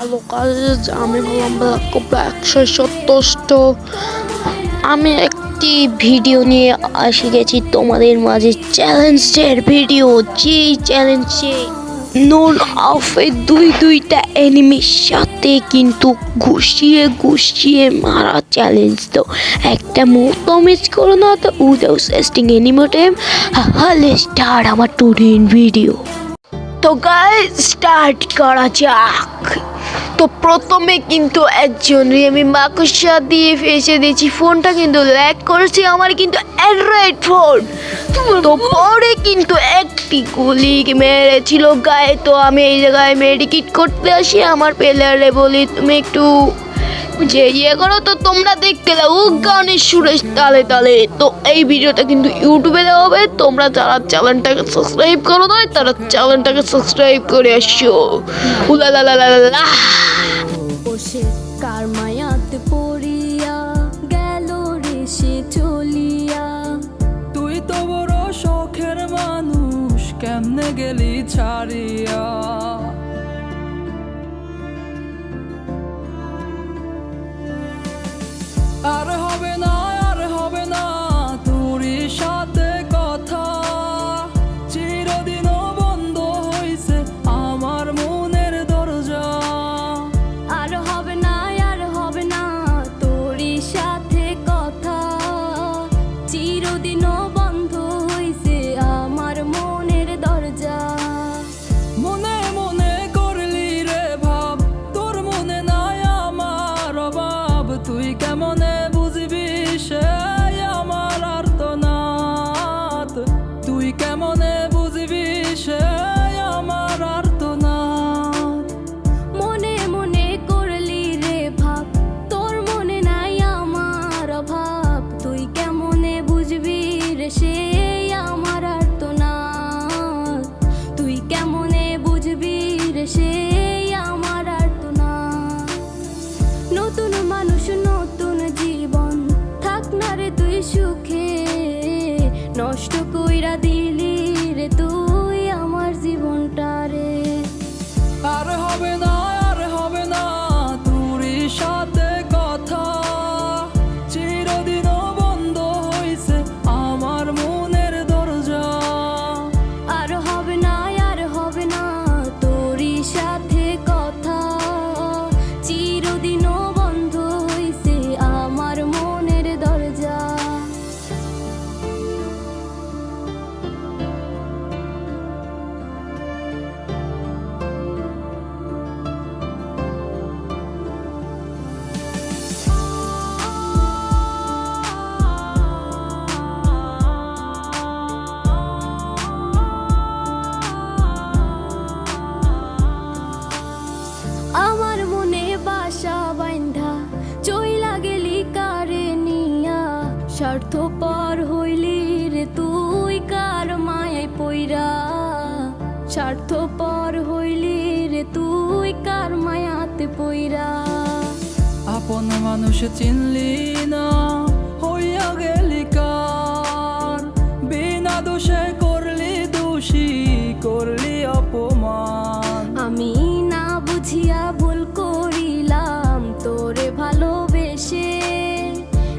Hello guys, আমি হলাম black 170। আমি একটি ভিডিও নিয়ে এসে গেছি তোমাদের মাঝে, চ্যালেঞ্জের ভিডিও। যেই চ্যালেঞ্জে নোন অফে দুইটা এনিমির সাথে কিন্তু ঘুষিয়ে মারা চ্যালেঞ্জ। তো একটা মুহূর্ত মিস করো না, তো without wasting any more time let's start আমার টুডে ভিডিও। তো গাইস, স্টার্ট করা যাক। তো প্রথমে কিন্তু একজনই আমি মাকড়সা দিয়ে ফেসে দিয়েছি, ফোনটা কিন্তু ল্যাগ করেছে, আমার কিন্তু অ্যান্ড্রয়েড ফোন। তো পরে কিন্তু একটি গুলি মেরেছিল গায়ে। তো আমি এই জায়গায় মেডিকেট করতে আসি, আমার প্লেয়ারে বলি তুমি একটু যে করো। তো তোমরা দেখতে দাও গানের সুরেশ তালে তালে। তো এই ভিডিওটা কিন্তু ইউটিউবে দেওয়া হবে, তোমরা যারা চ্যানেলটাকে সাবস্ক্রাইব করো না তারা চ্যানেলটাকে সাবস্ক্রাইব করে আসো। উলালালালালা বসে কার মায়াতে পড়িয়া গেল রে সে চলিয়া। তুই তো বড় শখের মানুষ, কেমনে গেলি ছাড়িয়া। আর হবে না তোরই সাথে কথা, চিরদিনও বন্ধ হইছে আমার মনের দরজা। আর হবে না তোরই সাথে কথা, চিরদিনও বন্ধ হইছে আমার মনের দরজা। মনে মনে করলি রে ভাব, তোর মনে নাই আমার অভাব। তুই কেমনে বুঝবি সে আমার আর্তনাদ, তুই কেমনে বুঝবি সে আমার আর্তনাদ। মনে মনে করলি রে ভাব, তোর মনে নাই আমার অভাব। তুই কেমনে বুঝবি রে সে আমার আর্তনাদ, তুই কেমনে বুঝবি রে সে আমার আর্তনাদ। নতুন মানুষ নতুন জীবন, থাক না রে তুই সুখে, নষ্ট কইরা দিলি রে তুই আমার জীবনটা রে। আর হবে না তোরই সাথে কথা, চিরদিনও বন্ধ হইছে আমার মনের দরজা। আর হবে না তোরই সাথে কথা, চিরদিনও বন্ধ হইছে আমার মনের দরজা। আমার মনে বাসা বাইন্ধা চইলা গেলি কারে নিয়া, স্বার্থপর হইলি রে তুই কার মায়ায় পইরা। স্বার্থপর হইলি রে তুই কার মায়াতে পইরা। আপন মানুষ চিনলি না, হইয়া গেলি কার। বিনা দোষে করলি দোষী, করলি অপমান। আমি না বুঝিয়া ভুল করিলাম তোরে ভালোবেসে,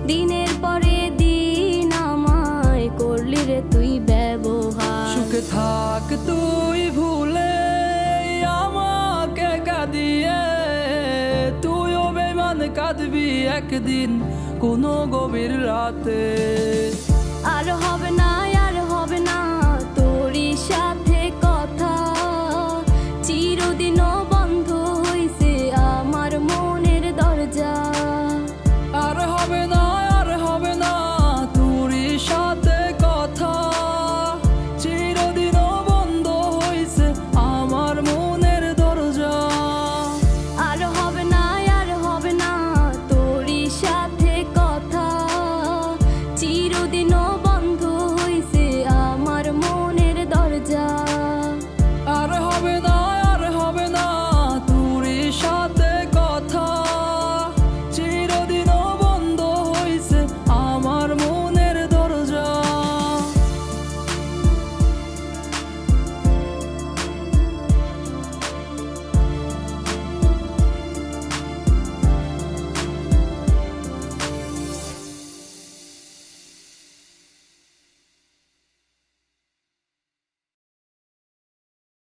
দিনের পরে দিন আমায় করলি রে তুই ব্যবহার। সুখে থাক তুই ভুলে আমাকে কাঁদিয়ে, তুইও বেমান কাঁদবি একদিন কোনো গভীর রাতে। আর হবে না তোরই সাথে কথা, চিরদিনও